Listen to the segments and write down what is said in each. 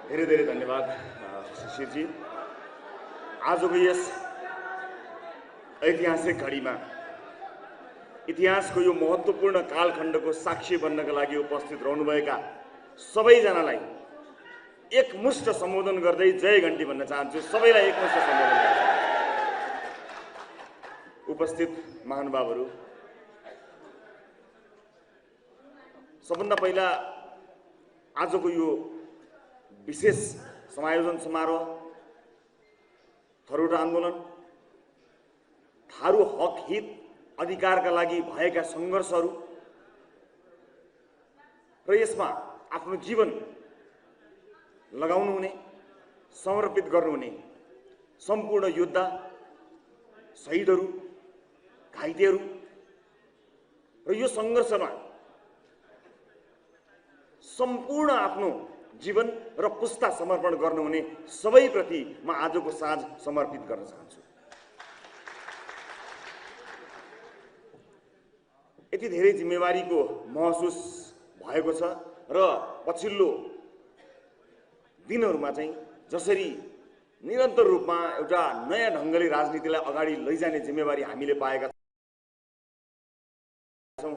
धेरै धेरै धन्यवाद शिशिरजी। आजको यस ऐतिहासिक घडीमा इतिहासको यो महत्त्वपूर्ण कालखण्डको साक्षी बन्नका लागि उपस्थित रहनुभएका सबैजनालाई एकमुष्ट सम्बोधन गर्दै जय घण्टी भन्न चाहन्छु। सबैलाई एकमुष्ट सम्बोधन गर्न चाहन्छु। उपस्थित महानुभावहरू, सबभन्दा पहिला आजको यो विशेष समायोजन समारोह थारू आन्दोलन, थारू हक हित अधिकारका लागि भएका सङ्घर्षहरू र यसमा आफ्नो जीवन लगाउनुहुने, समर्पित गर्नुहुने सम्पूर्ण योद्धा, शहीदहरू, घाइतेहरू र यो सङ्घर्षमा सम्पूर्ण आफ्नो जीवन र पुस्ता समर्पण गर्नुहुने सबैप्रति म आजको साँझ समर्पित गर्न चाहन्छु। यति धेरै जिम्मेवारीको महसुस भएको छ र पछिल्लो दिनहरूमा चाहिँ जसरी निरन्तर रूपमा एउटा नयाँ ढङ्गले राजनीतिलाई अगाडि लैजाने जिम्मेवारी हामीले पाएका छौँ,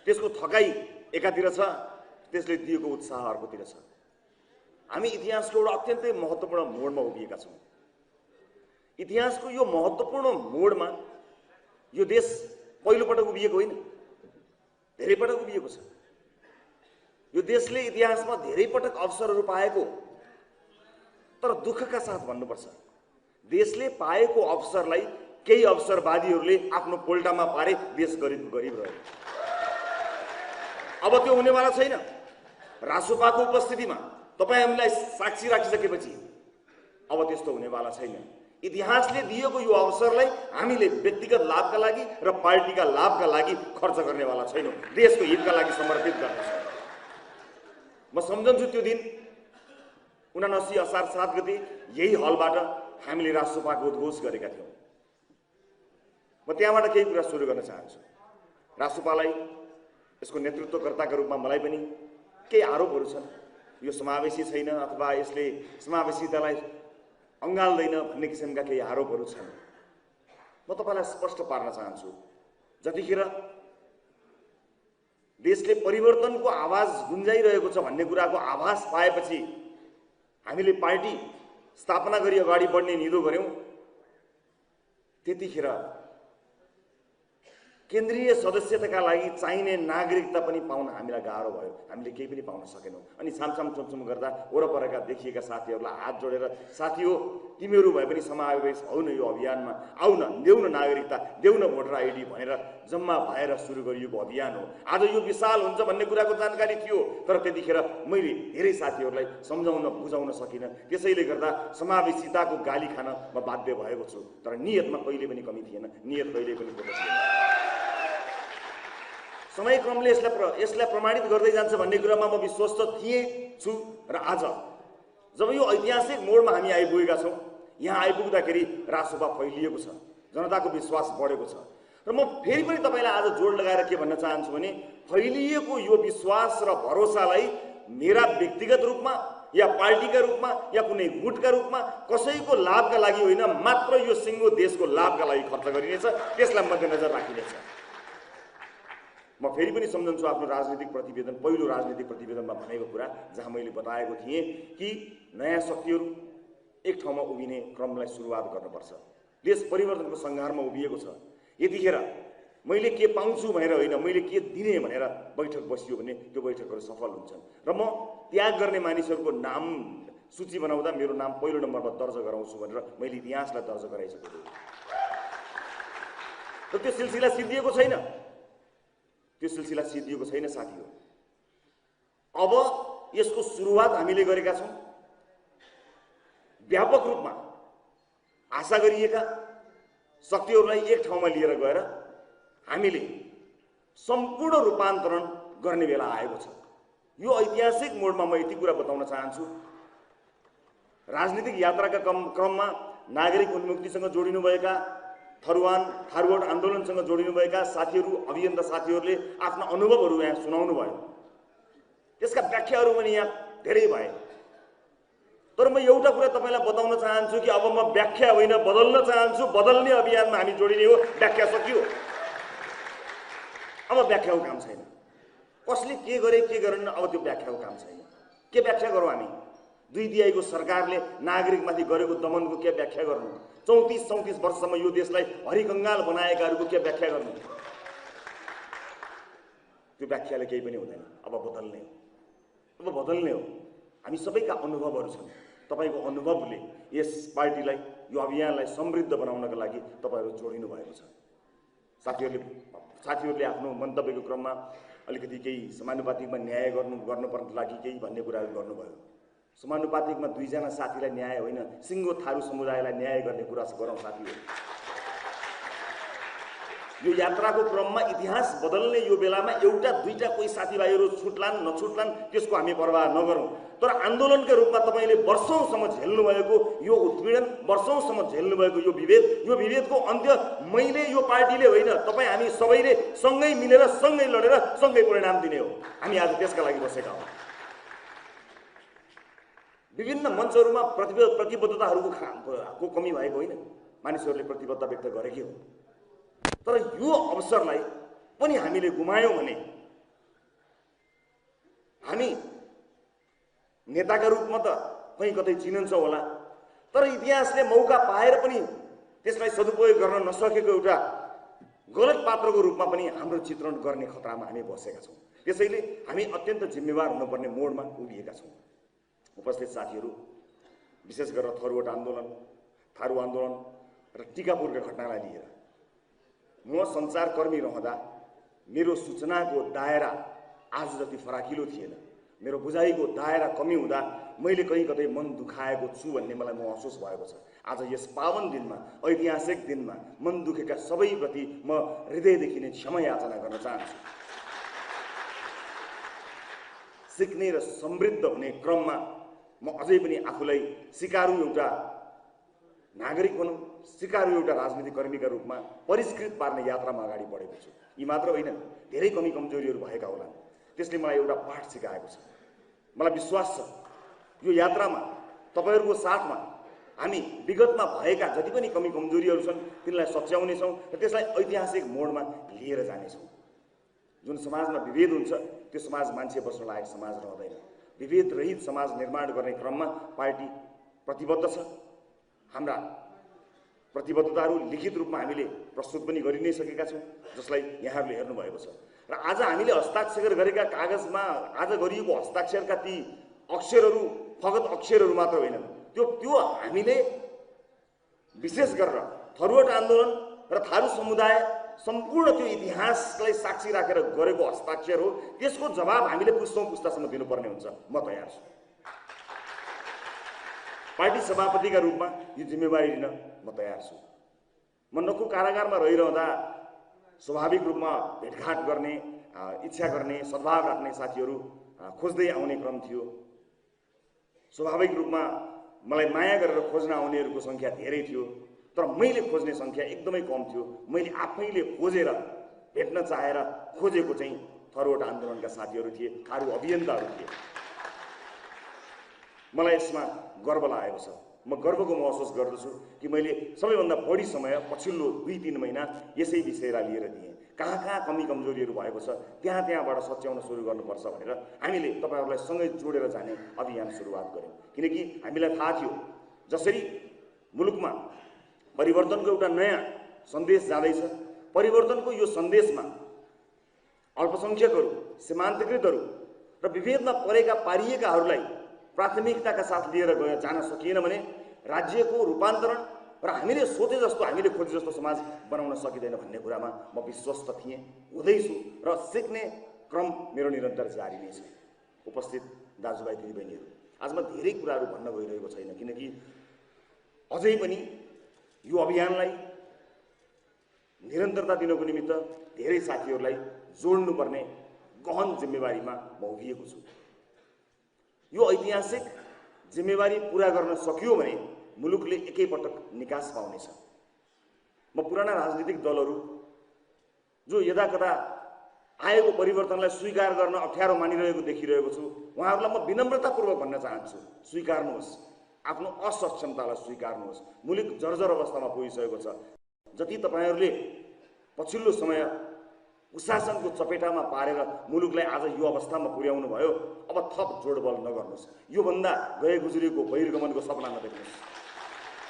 त्यसको थकाइ एकातिर छ, त्यसले दिएको उत्साह अर्कोतिर छ। हामी इतिहासको एउटा अत्यन्तै महत्त्वपूर्ण मोडमा उभिएका छौँ। इतिहासको यो महत्त्वपूर्ण मोडमा यो देश पहिलोपटक उभिएको होइन, धेरै पटक उभिएको छ। यो देशले इतिहासमा धेरै पटक अवसरहरू पाएको, तर दुःखका साथ भन्नुपर्छ, देशले पाएको अवसरलाई केही अवसरवादीहरूले आफ्नो पोल्टामा पारे देश गरिब रह्यो। अब त्यो हुनेवाला छैन। रासोपाको उपस्थितिमा तपाईँ हामीलाई साक्षी राखिसकेपछि अब त्यस्तो हुनेवाला छैन। इतिहासले दिएको यो अवसरलाई हामीले व्यक्तिगत लाभका लागि र पार्टीका लाभका लागि खर्च गर्नेवाला छैनौँ, देशको हितका लागि समर्पित गर्नेछौँ। म सम्झन्छु त्यो दिन 79 असार 7 गते यही हलबाट हामीले रासोपाको उद्घोष गरेका थियौँ। म त्यहाँबाट केही कुरा सुरु गर्न चाहन्छु। रासोपालाई, यसको नेतृत्वकर्ताका रूपमा मलाई पनि केही आरोपहरू छन्। यो समावेशी छैन अथवा यसले समावेशितालाई अँगाल्दैन भन्ने किसिमका केही आरोपहरू छन्। म तपाईँलाई स्पष्ट पार्न चाहन्छु, जतिखेर देशले परिवर्तनको आवाज गुन्जाइरहेको छ भन्ने कुराको आभास पाएपछि हामीले पार्टी स्थापना गरी अगाडि बढ्ने निधो गऱ्यौँ, त्यतिखेर केन्द्रीय सदस्यताका लागि चाहिने नागरिकता पनि पाउन हामीलाई गाह्रो भयो। हामीले केही पनि पाउन सकेनौँ। अनि छामछाम चुमचुम गर्दा वरपरका देखिएका साथीहरूलाई हात जोडेर, साथी हो तिमीहरू भए पनि समावेश हौ न यो अभियानमा, आउ न, देऊ न नागरिकता, देऊ न भोटर आइडी भनेर जम्मा भएर सुरु गरिएको अभियान हो। आज यो विशाल हुन्छ भन्ने कुराको जानकारी थियो, तर त्यतिखेर मैले धेरै साथीहरूलाई सम्झाउन बुझाउन सकिनँ। त्यसैले गर्दा समावेशिताको गाली खान म बाध्य भएको छु। तर नियतमा कहिले पनि कमी थिएन, नियत कहिले पनि खोटो थिएन। समयक्रमले यसलाई प्रमाणित गर्दै जान्छ भन्ने कुरामा म विश्वस्त थिएँ छु। र आज जब यो ऐतिहासिक मोडमा हामी आइपुगेका छौँ, यहाँ आइपुग्दाखेरि रासोपा फैलिएको छ, जनताको विश्वास बढेको छ। र म फेरि पनि तपाईँलाई आज जोड लगाएर के भन्न चाहन्छु भने, फैलिएको यो विश्वास र भरोसालाई मेरा व्यक्तिगत रूपमा या पार्टीका रूपमा या कुनै गुटका रूपमा कसैको लाभका लागि होइन, मात्र यो सिङ्गो देशको लाभका लागि खर्च गरिनेछ, त्यसलाई मध्यनजर राखिनेछ। म फेरि पनि सम्झन्छु आफ्नो राजनीतिक प्रतिवेदन, पहिलो राजनीतिक प्रतिवेदनमा भनेको कुरा, जहाँ मैले बताएको थिएँ कि नयाँ शक्तिहरू एक ठाउँमा उभिने क्रमलाई सुरुवात गर्नुपर्छ। देश परिवर्तनको सङ्घारमा उभिएको छ। यतिखेर मैले के पाउँछु भनेर होइन, मैले के दिने भनेर बैठक बसियो भने त्यो बैठकहरू सफल हुन्छन्। र म त्याग गर्ने मानिसहरूको नाम सूची बनाउँदा मेरो नाम पहिलो नम्बरमा दर्ज गराउँछु भनेर मैले इतिहासलाई दर्ज गराइसकेको छु। र त्यो सिलसिला सिद्धिएको छैन, त्यो सिलसिला सिद्धिएको छैन साथी हो। अब यसको सुरुवात हामीले गरेका छौँ। व्यापक रूपमा आशा गरिएका शक्तिहरूलाई एक ठाउँमा लिएर गएर हामीले सम्पूर्ण रूपान्तरण गर्ने बेला आएको छ। यो ऐतिहासिक मोडमा म यति कुरा बताउन चाहन्छु, राजनीतिक यात्राका क्रममा नागरिक उन्मुक्तिसँग जोडिनुभएका, थारूवाट आन्दोलनसँग जोडिनुभएका साथीहरू, अभियन्ता साथीहरूले आफ्ना अनुभवहरू यहाँ सुनाउनु भयो। त्यसका व्याख्याहरू पनि यहाँ धेरै भए। तर म एउटा कुरा तपाईलाई बताउन चाहन्छु कि अब म व्याख्या होइन बदल्न चाहन्छु। बदल्ने अभियानमा हामी जोडिने हो। व्याख्या सकियो, अब व्याख्याको काम छैन। कसले के गरे के गरेन अब त्यो व्याख्याको काम छैन। के व्याख्या गरौँ हामी? 2 तिहाईको सरकारले नागरिकमाथि गरेको दमनको के व्याख्या गर्नु? 34-34 वर्षसम्म यो देशलाई हरिकङ्गाल बनाएकाहरूको के व्याख्या गर्नु? त्यो व्याख्याले केही पनि हुँदैन। अब बदल्ने हो, अब बदल्ने हो। हामी सबैका अनुभवहरू छन्। तपाईको अनुभवले यस पार्टीलाई, यो अभियानलाई समृद्ध बनाउनका लागि तपाईहरु जोडिनु भएको छ। साथीहरूले आफ्नो मन्तव्यको क्रममा अलिकति केही समानुपातिकमा न्याय गर्नुपर्ने लागि केही भन्ने कुराहरू गर्नुभयो। समानुपातिकमा 2 जना साथीलाई न्याय होइन, सिङ्गो थारू समुदायलाई न्याय गर्ने कुरा गरौँ साथीहरू। यो यात्राको क्रममा इतिहास बदल्ने यो बेलामा एउटा दुईटा कोही साथीभाइहरू छुट्लान् नछुट्लान् त्यसको हामी परवाह नगरौँ। तर आन्दोलनका रूपमा तपाईले वर्षौंसम्म झेल्नु भएको यो उत्पीडन, वर्षौंसम्म झेल्नु भएको यो विभेदको अन्त्य मैले यो पार्टीले होइन, तपाईँ हामी सबैले सँगै मिलेर सँगै लडेर सँगै परिणाम दिने हो। हामी आज त्यसका लागि बसेका हौँ। विभिन्न मञ्चहरूमा प्रतिबद्धताहरूको कमी भएको होइन, मानिसहरूले प्रतिबद्धता व्यक्त गरेकै हो। तर यो अवसरलाई पनि हामीले गुमायौं भने हामी नेताका रूपमा त कहीँ कतै चिनिन्छ होला, तर इतिहासले मौका पाएर पनि त्यसलाई सदुपयोग गर्न नसकेको एउटा गलत पात्रको रूपमा पनि हाम्रो चित्रण गर्ने खतरामा हामी बसेका छौँ। त्यसैले हामी अत्यन्त जिम्मेवार हुनुपर्ने मोडमा उभिएका छौँ। उपस्थित साथीहरू, विशेष गरेर थरुवाट आन्दोलन, थारू आन्दोलन र टिकापुरका घटनालाई लिएर म सञ्चारकर्मी रहँदा मेरो सूचनाको दायरा आज जति फराकिलो थिएन। मेरो बुझाइको दायरा कमी हुँदा मैले कहीँ कतै मन दुखाएको छु भन्ने मलाई महसुस भएको छ। आज यस पावन दिनमा, ऐतिहासिक दिनमा मन दुखेका सबैप्रति म हृदयदेखि नै क्षमा याचना गर्न चाहन्छु। सिक्ने र समृद्ध हुने क्रममा म अझै पनि आफूलाई सिकारु एउटा नागरिक भनौँ, सिकारु एउटा राजनीतिक कर्मीका रूपमा परिष्कृत पार्ने यात्रामा अगाडि बढेको छु। यी मात्र होइन, धेरै कमी कमजोरीहरू भएका होलान्। त्यसले मलाई एउटा पाठ सिकाएको छ। मलाई विश्वास छ यो यात्रामा तपाईहरुको साथमा हामी विगतमा भएका जति पनि कमी कमजोरीहरू छन् तिनलाई सच्याउनेछौँ र त्यसलाई ऐतिहासिक मोडमा लिएर जानेछौँ। जुन समाजमा विभेद हुन्छ त्यो समाज मान्छे बस्न लायक समाज रहँदैन। विभेद रहित समाज निर्माण गर्ने क्रममा पार्टी प्रतिबद्ध छ। हाम्रा प्रतिबद्धताहरू लिखित रूपमा हामीले प्रस्तुत पनि गरि नै सकेका छौँ, जसलाई यहाँहरूले हेर्नु भएको छ। र आज हामीले हस्ताक्षर गरेका कागजमा आज गरिएको हस्ताक्षरका ती अक्षरहरू फगत अक्षरहरू मात्र होइनन्। त्यो हामीले विशेष गरेर थरुवाट आन्दोलन र थारू समुदाय सम्पूर्ण त्यो इतिहासलाई साक्षी राखेर गरेको हस्ताक्षर हो। त्यसको जवाब हामीले पुस्तौं पुस्तासम्म दिनुपर्ने हुन्छ। म तयार छु। पार्टी सभापतिका रूपमा यो जिम्मेवारी लिन म तयार छु। म नक्कु कारागारमा रहिरहँदा स्वाभाविक रूपमा भेटघाट गर्ने, इच्छा गर्ने, सद्भाव राख्ने साथीहरू खोज्दै आउने क्रम थियो। स्वाभाविक रूपमा मलाई माया गरेर खोज्न आउनेहरूको सङ्ख्या धेरै थियो, तर मैले खोज्ने सङ्ख्या एकदमै कम थियो। मैले आफैले खोजेर भेट्न चाहेर खोजेको चाहिँ थरुवाट आन्दोलनका साथीहरू थिए, थारू अभियन्ताहरू थिए। मलाई यसमा गर्व लागेको छ। म गर्वको महसुस गर्दछु कि मैले सबैभन्दा बढी समय पछिल्लो 2-3 महिना यसै विषयलाई लिएर दिएँ। कहाँ कमी कमजोरीहरू भएको छ त्यहाँबाट सच्याउन सुरु गर्नुपर्छ भनेर हामीले तपाईहरुलाई सँगै जोडेर जाने अभियान सुरुवात गर्यौं। किनकि हामीलाई थाहा थियो जसरी मुलुकमा परिवर्तनको एउटा नयाँ सन्देश जाँदैछ, परिवर्तनको यो सन्देशमा अल्पसंख्यकहरू, सीमान्तकृतहरू र विभेदमा परेका पारिएकाहरूलाई प्राथमिकताका साथ लिएर जान सकिएन भने राज्यको रूपान्तरण र हामीले सोचे जस्तो, हामीले खोजे जस्तो समाज बनाउन सकिँदैन भन्ने कुरामा म विश्वस्त थिएँ, हुँदैछु र सिक्ने क्रम मेरो निरन्तर जारी नै छ। उपस्थित दाजुभाइ दिदीबहिनीहरू, आज म धेरै कुराहरू भन्न गइरहेको छैन किनकि अझै पनि यो अभियानलाई निरन्तरता दिनको निमित्त धेरै साथीहरूलाई जोड्नुपर्ने गहन जिम्मेवारीमा म उभिएको छु। यो ऐतिहासिक जिम्मेवारी पूरा गर्न सकियो भने मुलुकले एकैपटक निकास पाउनेछ। म पुराना राजनीतिक दलहरू जो यदाकदा आएको परिवर्तनलाई स्वीकार गर्न अप्ठ्यारो मानिरहेको देखिरहेको छु, उहाँहरूलाई म विनम्रतापूर्वक भन्न चाहन्छु, स्वीकार्नुहोस्। आफ्नो असक्षमतालाई स्वीकार्नुहोस्। मुलुक जर्जर अवस्थामा पुगिसकेको छ। जति तपाईहरूले पछिल्लो समय कुशासनको चपेटामा पारेर मुलुकलाई आज यो अवस्थामा पुर्याउनु भयो, अब थप जोडबल नगर्नुहोस्। योभन्दा गए गुज्रेको बहिर्गमनको सपना नदेख्नुहोस्।